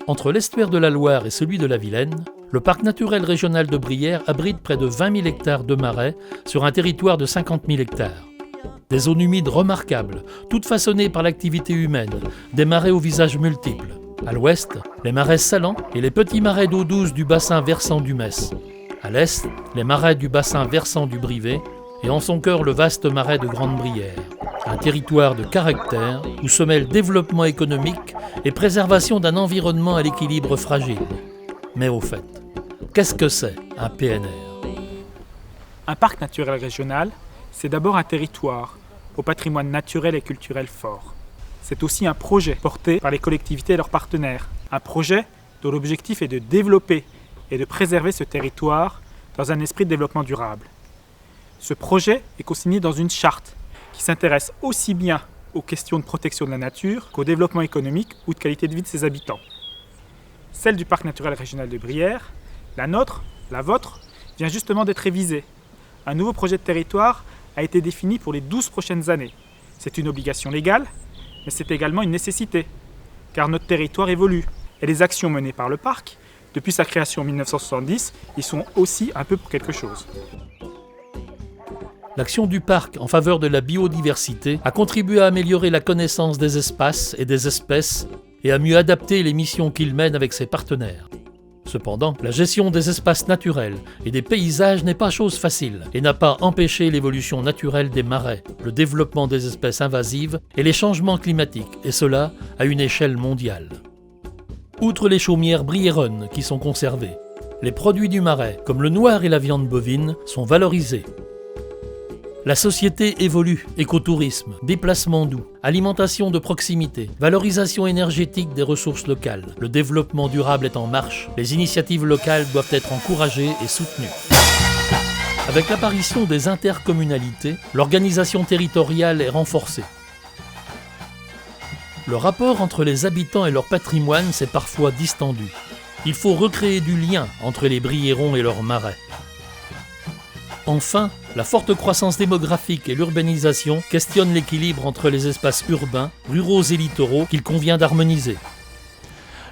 Entre l'estuaire de la Loire et celui de la Vilaine, le parc naturel régional de Brière abrite près de 20 000 hectares de marais sur un territoire de 50 000 hectares. Des zones humides remarquables, toutes façonnées par l'activité humaine, des marais aux visages multiples. À l'ouest, les marais salants et les petits marais d'eau douce du bassin versant du Metz. À l'est, les marais du bassin versant du Brivet et en son cœur le vaste marais de Grande-Brière. Un territoire de caractère où se mêlent développement économique et préservation d'un environnement à l'équilibre fragile. Mais au fait, qu'est-ce que c'est un PNR ? Un parc naturel régional, c'est d'abord un territoire au patrimoine naturel et culturel fort. C'est aussi un projet porté par les collectivités et leurs partenaires. Un projet dont l'objectif est de développer et de préserver ce territoire dans un esprit de développement durable. Ce projet est co-signé dans une charte qui s'intéresse aussi bien aux questions de protection de la nature qu'au développement économique ou de qualité de vie de ses habitants. Celle du parc naturel régional de Brière, la nôtre, la vôtre, vient justement d'être révisée. Un nouveau projet de territoire a été défini pour les 12 prochaines années. C'est une obligation légale, mais c'est également une nécessité, car notre territoire évolue. Et les actions menées par le parc, depuis sa création en 1970, y sont aussi un peu pour quelque chose. L'action du parc en faveur de la biodiversité a contribué à améliorer la connaissance des espaces et des espèces et à mieux adapter les missions qu'il mène avec ses partenaires. Cependant, la gestion des espaces naturels et des paysages n'est pas chose facile et n'a pas empêché l'évolution naturelle des marais, le développement des espèces invasives et les changements climatiques, et cela à une échelle mondiale. Outre les chaumières briéronnes qui sont conservées, les produits du marais, comme le noir et la viande bovine, sont valorisés. La société évolue, écotourisme, déplacement doux, alimentation de proximité, valorisation énergétique des ressources locales. Le développement durable est en marche, les initiatives locales doivent être encouragées et soutenues. Avec l'apparition des intercommunalités, l'organisation territoriale est renforcée. Le rapport entre les habitants et leur patrimoine s'est parfois distendu. Il faut recréer du lien entre les Briérons et leurs marais. Enfin, la forte croissance démographique et l'urbanisation questionnent l'équilibre entre les espaces urbains, ruraux et littoraux qu'il convient d'harmoniser.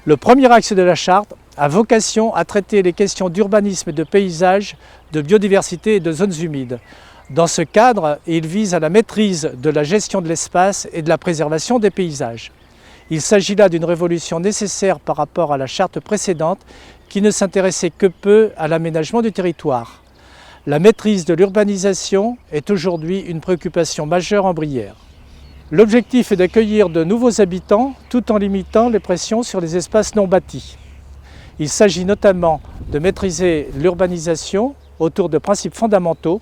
Le premier axe de la charte a vocation à traiter les questions d'urbanisme et de paysage, de biodiversité et de zones humides. Dans ce cadre, il vise à la maîtrise de la gestion de l'espace et de la préservation des paysages. Il s'agit là d'une révolution nécessaire par rapport à la charte précédente qui ne s'intéressait que peu à l'aménagement du territoire. La maîtrise de l'urbanisation est aujourd'hui une préoccupation majeure en Brière. L'objectif est d'accueillir de nouveaux habitants tout en limitant les pressions sur les espaces non bâtis. Il s'agit notamment de maîtriser l'urbanisation autour de principes fondamentaux,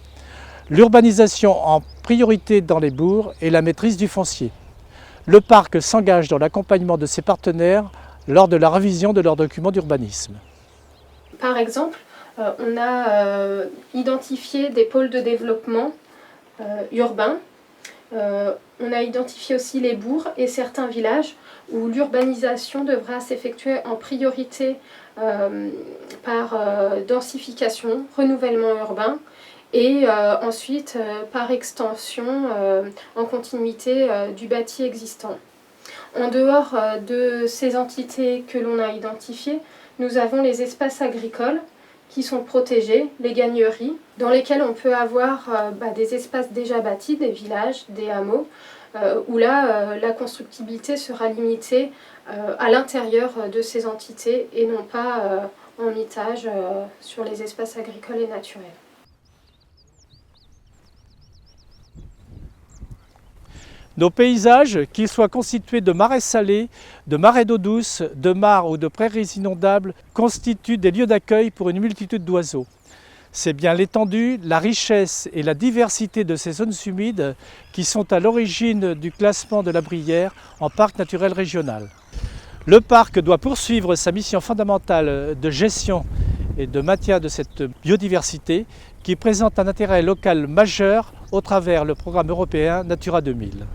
l'urbanisation en priorité dans les bourgs et la maîtrise du foncier. Le parc s'engage dans l'accompagnement de ses partenaires lors de la révision de leurs documents d'urbanisme. Par exemple, on a identifié des pôles de développement urbains. On a identifié aussi les bourgs et certains villages où l'urbanisation devra s'effectuer en priorité par densification, renouvellement urbain et ensuite par extension en continuité du bâti existant. En dehors de ces entités que l'on a identifiées, nous avons les espaces agricoles qui sont protégés, les gagneries, dans lesquelles on peut avoir des espaces déjà bâtis, des villages, des hameaux, où là, la constructibilité sera limitée à l'intérieur de ces entités et non pas en mitage sur les espaces agricoles et naturels. Nos paysages, qu'ils soient constitués de marais salés, de marais d'eau douce, de mares ou de prairies inondables, constituent des lieux d'accueil pour une multitude d'oiseaux. C'est bien l'étendue, la richesse et la diversité de ces zones humides qui sont à l'origine du classement de la Brière en parc naturel régional. Le parc doit poursuivre sa mission fondamentale de gestion et de maintien de cette biodiversité qui présente un intérêt local majeur au travers le programme européen Natura 2000.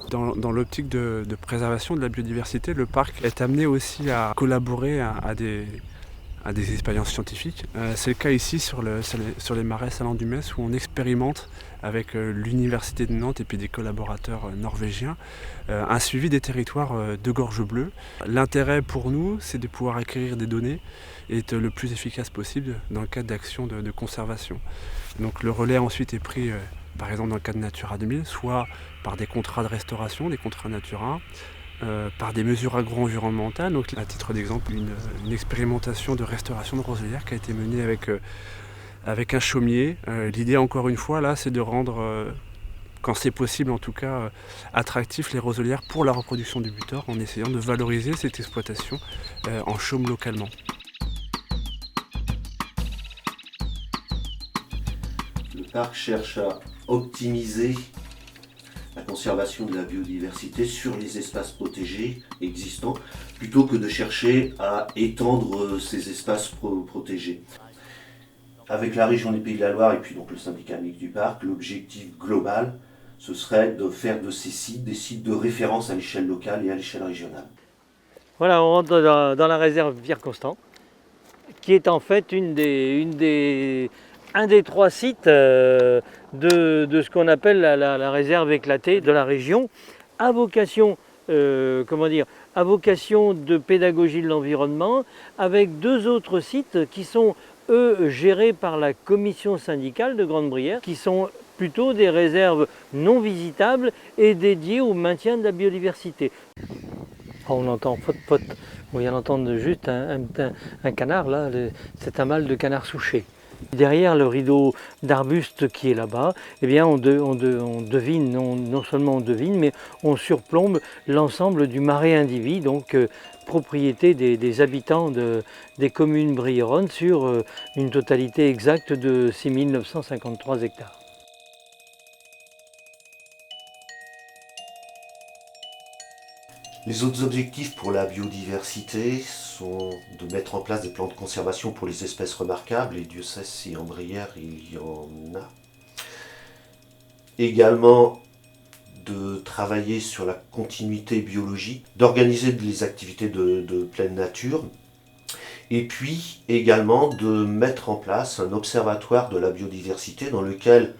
Dans l'optique de préservation de la biodiversité, le parc est amené aussi à collaborer à à des expériences scientifiques. C'est le cas ici sur les marais Salins-du-Metz où on expérimente avec l'Université de Nantes et puis des collaborateurs norvégiens un suivi des territoires de gorge bleue. L'intérêt pour nous, c'est de pouvoir acquérir des données et être le plus efficace possible dans le cadre d'actions de conservation. Donc le relais ensuite est pris par exemple dans le cadre Natura 2000, soit par des contrats de restauration, des contrats Natura, par des mesures agro-environnementales. Donc, à titre d'exemple, une expérimentation de restauration de roselières qui a été menée avec un chaumier. L'idée, encore une fois, là, c'est de rendre, quand c'est possible en tout cas, attractifs les roselières pour la reproduction du butor en essayant de valoriser cette exploitation en chaume localement. Le parc cherche à optimiser la conservation de la biodiversité sur les espaces protégés existants, plutôt que de chercher à étendre ces espaces protégés. Avec la région des Pays de la Loire et puis donc le syndicat mixte du parc, l'objectif global, ce serait de faire de ces sites des sites de référence à l'échelle locale et à l'échelle régionale. Voilà, on rentre dans la réserve Pierre Constant, qui est en fait un des 3 sites de ce qu'on appelle la réserve éclatée de la région, à vocation, à vocation de pédagogie de l'environnement, avec 2 autres sites qui sont, eux, gérés par la commission syndicale de Grande-Brière, qui sont plutôt des réserves non visitables et dédiées au maintien de la biodiversité. On entend pot-pot, on vient d'entendre juste un canard, là, c'est un mâle de canard souché. Derrière le rideau d'arbustes qui est là-bas, eh bien on devine, non seulement on devine, mais on surplombe l'ensemble du marais indivis, donc propriété des habitants des communes briéronnes sur une totalité exacte de 6 953 hectares. Les autres objectifs pour la biodiversité sont de mettre en place des plans de conservation pour les espèces remarquables, et Dieu sait si en Brière il y en a. Également de travailler sur la continuité biologique, d'organiser les activités de pleine nature, et puis également de mettre en place un observatoire de la biodiversité dans lequel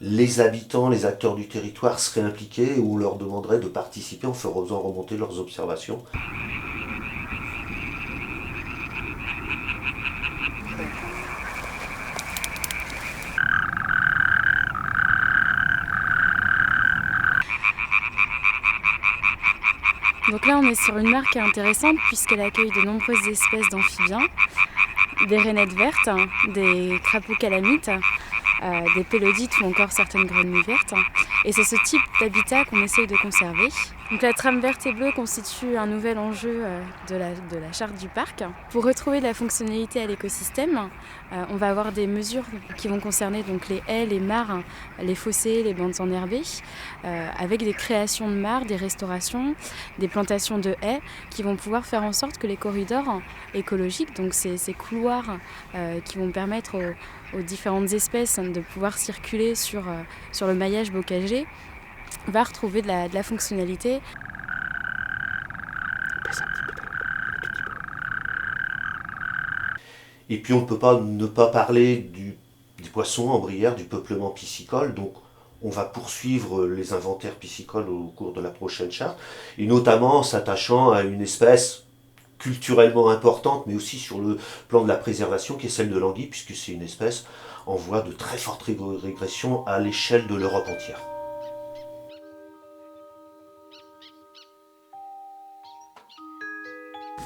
les habitants, les acteurs du territoire seraient impliqués, ou on leur demanderait de participer en faisant remonter leurs observations. Donc là on est sur une mare qui est intéressante puisqu'elle accueille de nombreuses espèces d'amphibiens, des rainettes vertes, des crapauds calamites, des pélodites ou encore certaines grenouilles vertes. Et c'est ce type d'habitat qu'on essaye de conserver. Donc la trame verte et bleue constitue un nouvel enjeu de la charte du parc. Pour retrouver de la fonctionnalité à l'écosystème, on va avoir des mesures qui vont concerner donc les haies, les mares, les fossés, les bandes enherbées, avec des créations de mares, des restaurations, des plantations de haies qui vont pouvoir faire en sorte que les corridors écologiques, donc ces couloirs qui vont permettre aux différentes espèces de pouvoir circuler sur le maillage bocager, va retrouver de la fonctionnalité. Et puis on ne peut pas ne pas parler des poissons en Brière, du peuplement piscicole. Donc on va poursuivre les inventaires piscicoles au cours de la prochaine charte, et notamment en s'attachant à une espèce culturellement importante, mais aussi sur le plan de la préservation, qui est celle de l'anguille, puisque c'est une espèce en voie de très forte régression à l'échelle de l'Europe entière.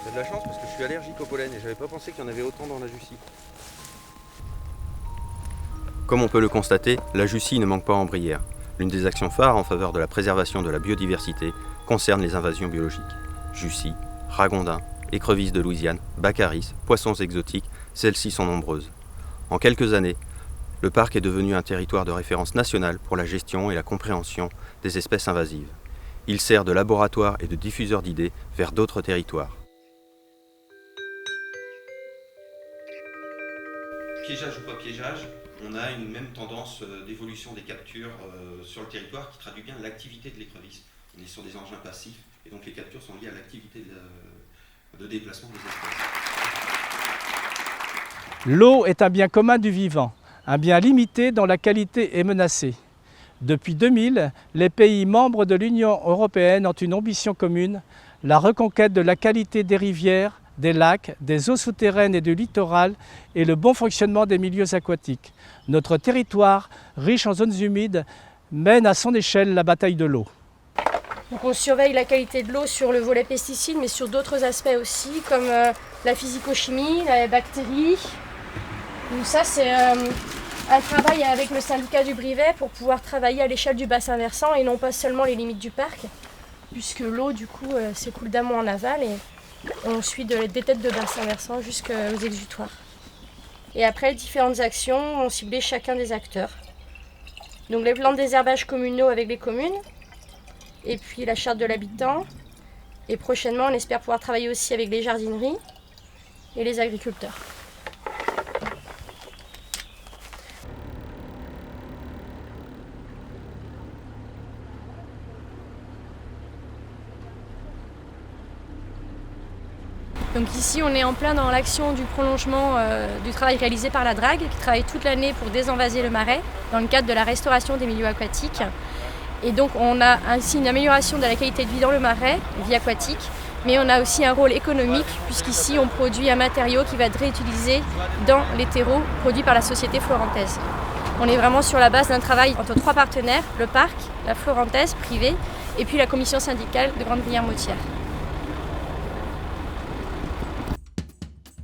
J'ai de la chance parce que je suis allergique au pollen et j'avais pas pensé qu'il y en avait autant dans la Jussie. Comme on peut le constater, la Jussie ne manque pas en Brière. L'une des actions phares en faveur de la préservation de la biodiversité concerne les invasions biologiques. Jussie, ragondins, écrevisses de Louisiane, baccaris, poissons exotiques, celles-ci sont nombreuses. En quelques années, le parc est devenu un territoire de référence nationale pour la gestion et la compréhension des espèces invasives. Il sert de laboratoire et de diffuseur d'idées vers d'autres territoires. Piégeage ou pas piégeage, on a une même tendance d'évolution des captures sur le territoire qui traduit bien l'activité de l'écrevisse. On est sur des engins passifs et donc les captures sont liées à l'activité de déplacement des espèces. L'eau est un bien commun du vivant, un bien limité dont la qualité est menacée. Depuis 2000, les pays membres de l'Union européenne ont une ambition commune, la reconquête de la qualité des rivières, des lacs, des eaux souterraines et du littoral et le bon fonctionnement des milieux aquatiques. Notre territoire, riche en zones humides, mène à son échelle la bataille de l'eau. Donc on surveille la qualité de l'eau sur le volet pesticides, mais sur d'autres aspects aussi, comme la physico-chimie, les bactéries. Donc ça, c'est un travail avec le syndicat du Brivet pour pouvoir travailler à l'échelle du bassin versant et non pas seulement les limites du parc, puisque l'eau, du coup, s'écoule d'amont en aval et on suit des têtes de bassin versant jusqu'aux exutoires. Et après, différentes actions ont ciblé chacun des acteurs. Donc les plans de désherbage communaux avec les communes, et puis la charte de l'habitant. Et prochainement, on espère pouvoir travailler aussi avec les jardineries et les agriculteurs. Donc ici, on est en plein dans l'action du prolongement du travail réalisé par la DRAG, qui travaille toute l'année pour désenvaser le marais, dans le cadre de la restauration des milieux aquatiques. Et donc on a ainsi une amélioration de la qualité de vie dans le marais, vie aquatique, mais on a aussi un rôle économique, puisqu'ici on produit un matériau qui va être réutilisé dans les terreaux produits par la société florantaise. On est vraiment sur la base d'un travail entre trois partenaires, le parc, la florantaise privée, et puis la commission syndicale de Grande-Brière-Motière.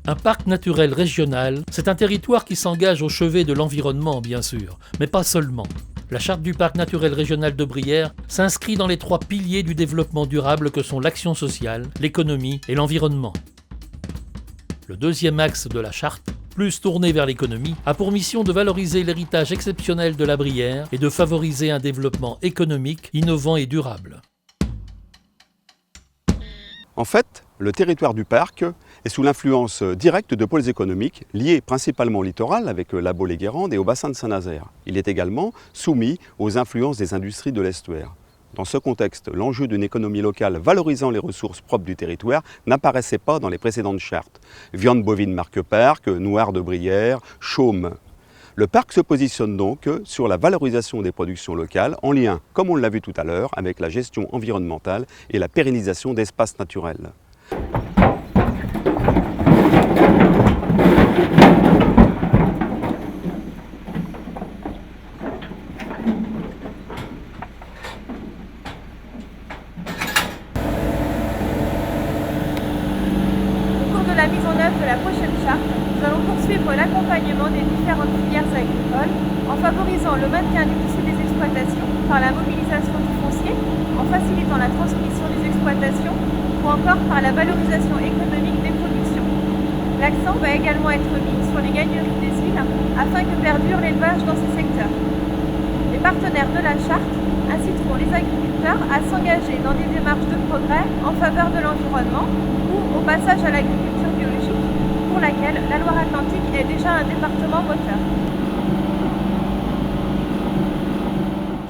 Un parc naturel régional, c'est un territoire qui s'engage au chevet de l'environnement, bien sûr, mais pas seulement. La charte du parc naturel régional de Brière s'inscrit dans les trois piliers du développement durable que sont l'action sociale, l'économie et l'environnement. Le deuxième axe de la charte, plus tourné vers l'économie, a pour mission de valoriser l'héritage exceptionnel de la Brière et de favoriser un développement économique, innovant et durable. En fait, le territoire du parc est sous l'influence directe de pôles économiques liés principalement au littoral avec la Baule-et-Guérande et au bassin de Saint-Nazaire. Il est également soumis aux influences des industries de l'estuaire. Dans ce contexte, l'enjeu d'une économie locale valorisant les ressources propres du territoire n'apparaissait pas dans les précédentes chartes. Viande bovine marque parc, noir de Brière, chaume. Le parc se positionne donc sur la valorisation des productions locales en lien, comme on l'a vu tout à l'heure, avec la gestion environnementale et la pérennisation d'espaces naturels. La mise en œuvre de la prochaine charte, nous allons poursuivre l'accompagnement des différentes filières agricoles en favorisant le maintien du tissu des exploitations par la mobilisation du foncier, en facilitant la transmission des exploitations ou encore par la valorisation économique des productions. L'accent va également être mis sur les gagneries des îles afin que perdure l'élevage dans ces secteurs. Les partenaires de la charte inciteront les agriculteurs à s'engager dans des démarches de progrès en faveur de l'environnement ou au passage à l'agriculture biologique, pour laquelle la Loire-Atlantique est déjà un département moteur.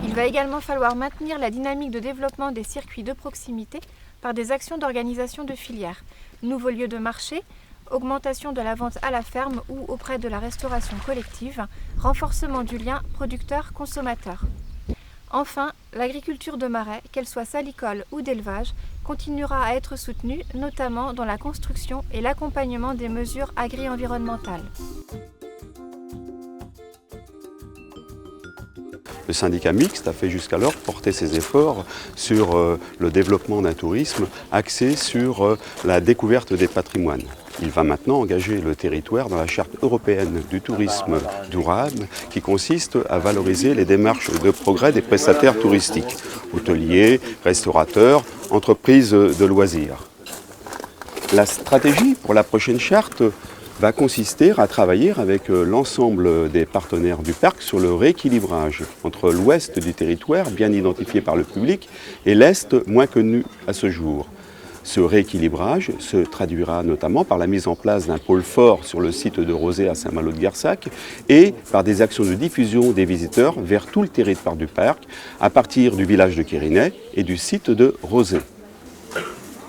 Il va également falloir maintenir la dynamique de développement des circuits de proximité par des actions d'organisation de filières, nouveaux lieux de marché, augmentation de la vente à la ferme ou auprès de la restauration collective, renforcement du lien producteur-consommateur. Enfin, l'agriculture de marais, qu'elle soit salicole ou d'élevage, continuera à être soutenue, notamment dans la construction et l'accompagnement des mesures agri-environnementales. Le syndicat mixte a fait jusqu'alors porter ses efforts sur le développement d'un tourisme axé sur la découverte des patrimoines. Il va maintenant engager le territoire dans la charte européenne du tourisme durable qui consiste à valoriser les démarches de progrès des prestataires touristiques, hôteliers, restaurateurs, entreprises de loisirs. La stratégie pour la prochaine charte va consister à travailler avec l'ensemble des partenaires du parc sur le rééquilibrage entre l'ouest du territoire, bien identifié par le public, et l'est, moins connu à ce jour. Ce rééquilibrage se traduira notamment par la mise en place d'un pôle fort sur le site de Rozay à Saint-Malo-de-Garsac et par des actions de diffusion des visiteurs vers tout le territoire du parc à partir du village de Quérinet et du site de Rozay.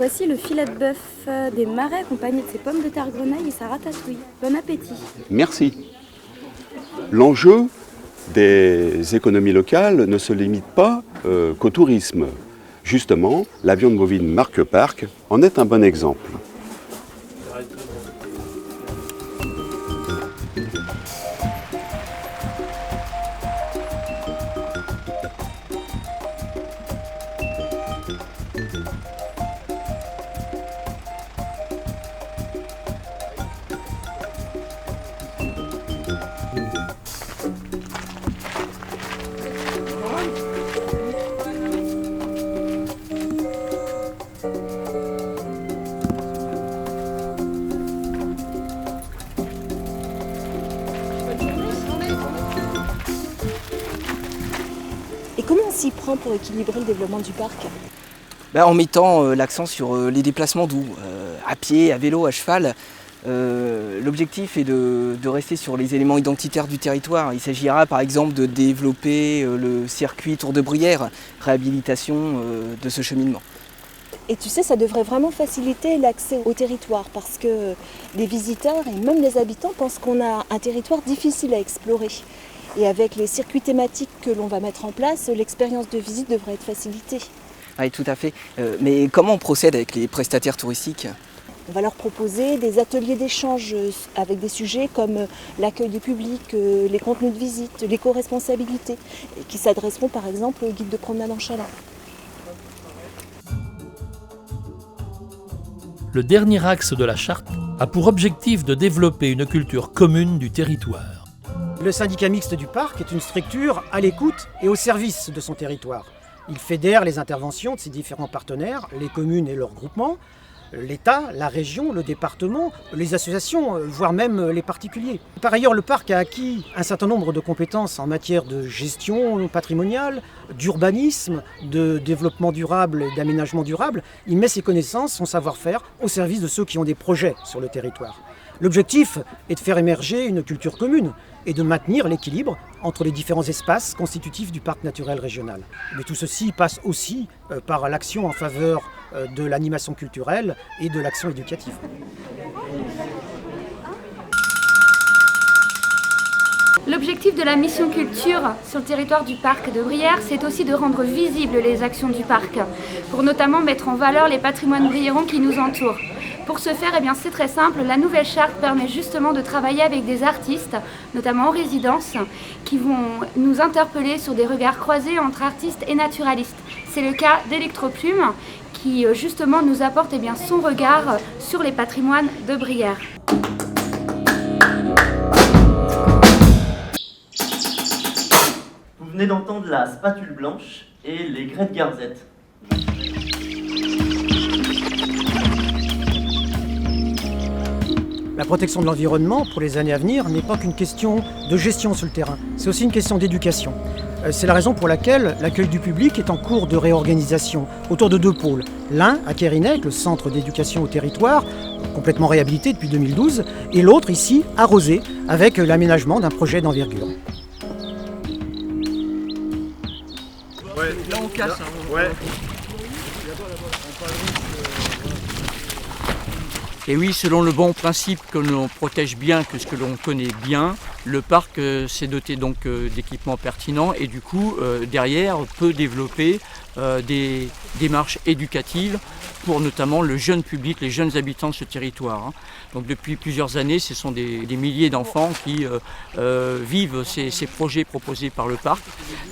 Voici le filet de bœuf des Marais accompagné de ses pommes de terre grenaille et sa ratatouille. Bon appétit. Merci. L'enjeu des économies locales ne se limite pas qu'au tourisme. Justement, la viande bovine marque Parc en est un bon exemple. Et comment on s'y prend pour équilibrer le développement du parc ? En mettant l'accent sur les déplacements doux, à pied, à vélo, à cheval. L'objectif est de rester sur les éléments identitaires du territoire. Il s'agira par exemple de développer le circuit Tour de Bruyères, réhabilitation de ce cheminement. Et tu sais, ça devrait vraiment faciliter l'accès au territoire parce que les visiteurs et même les habitants pensent qu'on a un territoire difficile à explorer. Et avec les circuits thématiques que l'on va mettre en place, l'expérience de visite devrait être facilitée. Oui, tout à fait. Mais comment on procède avec les prestataires touristiques ? On va leur proposer des ateliers d'échange avec des sujets comme l'accueil du public, les contenus de visite, l'éco-responsabilité, qui s'adresseront par exemple aux guides de promenade en chaland. Le dernier axe de la charte a pour objectif de développer une culture commune du territoire. Le syndicat mixte du parc est une structure à l'écoute et au service de son territoire. Il fédère les interventions de ses différents partenaires, les communes et leurs groupements, l'État, la région, le département, les associations, voire même les particuliers. Par ailleurs, le parc a acquis un certain nombre de compétences en matière de gestion patrimoniale, d'urbanisme, de développement durable et d'aménagement durable. Il met ses connaissances, son savoir-faire au service de ceux qui ont des projets sur le territoire. L'objectif est de faire émerger une culture commune et de maintenir l'équilibre entre les différents espaces constitutifs du parc naturel régional. Mais tout ceci passe aussi par l'action en faveur de l'animation culturelle et de l'action éducative. L'objectif de la mission culture sur le territoire du parc de Bruyères, c'est aussi de rendre visibles les actions du parc, pour notamment mettre en valeur les patrimoines bruyérons qui nous entourent. Pour ce faire, c'est très simple, la nouvelle charte permet justement de travailler avec des artistes, notamment en résidence, qui vont nous interpeller sur des regards croisés entre artistes et naturalistes. C'est le cas d'Electroplume, qui justement nous apporte son regard sur les patrimoines de Bruyères. Vous venez d'entendre la spatule blanche et les grès de garzette. La protection de l'environnement pour les années à venir n'est pas qu'une question de gestion sur le terrain, c'est aussi une question d'éducation. C'est la raison pour laquelle l'accueil du public est en cours de réorganisation autour de deux pôles. L'un à Kerinec, le centre d'éducation au territoire, complètement réhabilité depuis 2012, et l'autre ici à Rozé, avec l'aménagement d'un projet d'envergure. Ouais, là on casse. Ouais. Et oui, selon le bon principe que l'on protège bien que ce que l'on connaît bien, le parc s'est doté donc d'équipements pertinents et du coup, derrière, peut développer des démarches éducatives pour notamment le jeune public, les jeunes habitants de ce territoire. Donc depuis plusieurs années, ce sont des milliers d'enfants qui vivent ces projets proposés par le parc,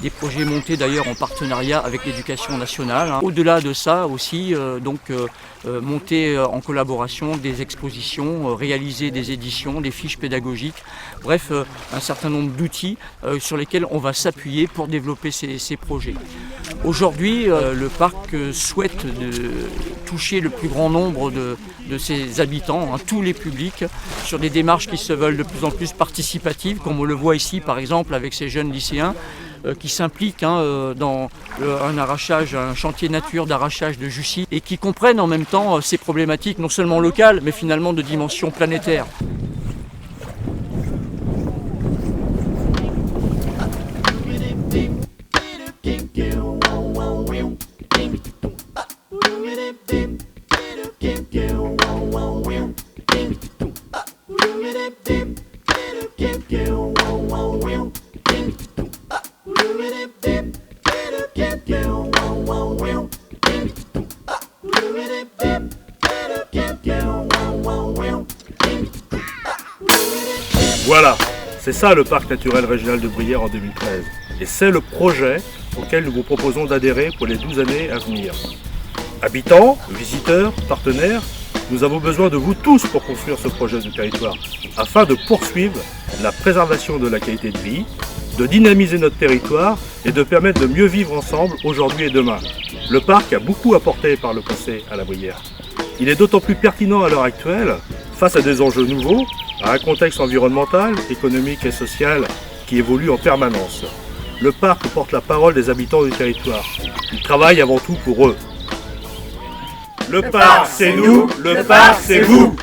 des projets montés d'ailleurs en partenariat avec l'éducation nationale. Au-delà de ça aussi, monter en collaboration des expositions, réaliser des éditions, des fiches pédagogiques, bref, un certain nombre d'outils sur lesquels on va s'appuyer pour développer ces projets. Aujourd'hui, le parc souhaite toucher le plus grand nombre de ses habitants, tous les publics, sur des démarches qui se veulent de plus en plus participatives, comme on le voit ici par exemple avec ces jeunes lycéens qui s'impliquent dans un chantier nature d'arrachage de Jussy et qui comprennent en même temps ces problématiques non seulement locales mais finalement de dimension planétaire. Voilà, c'est ça le parc naturel régional de Bruyères en 2013. Et c'est le projet auquel nous vous proposons d'adhérer pour les 12 années à venir. Habitants, visiteurs, partenaires, nous avons besoin de vous tous pour construire ce projet de territoire, afin de poursuivre la préservation de la qualité de vie, de dynamiser notre territoire et de permettre de mieux vivre ensemble aujourd'hui et demain. Le parc a beaucoup apporté par le passé à la Bruyère. Il est d'autant plus pertinent à l'heure actuelle, face à des enjeux nouveaux, à un contexte environnemental, économique et social qui évolue en permanence. Le parc porte la parole des habitants du territoire. Il travaille avant tout pour eux. Le parc, c'est nous, le parc, c'est vous.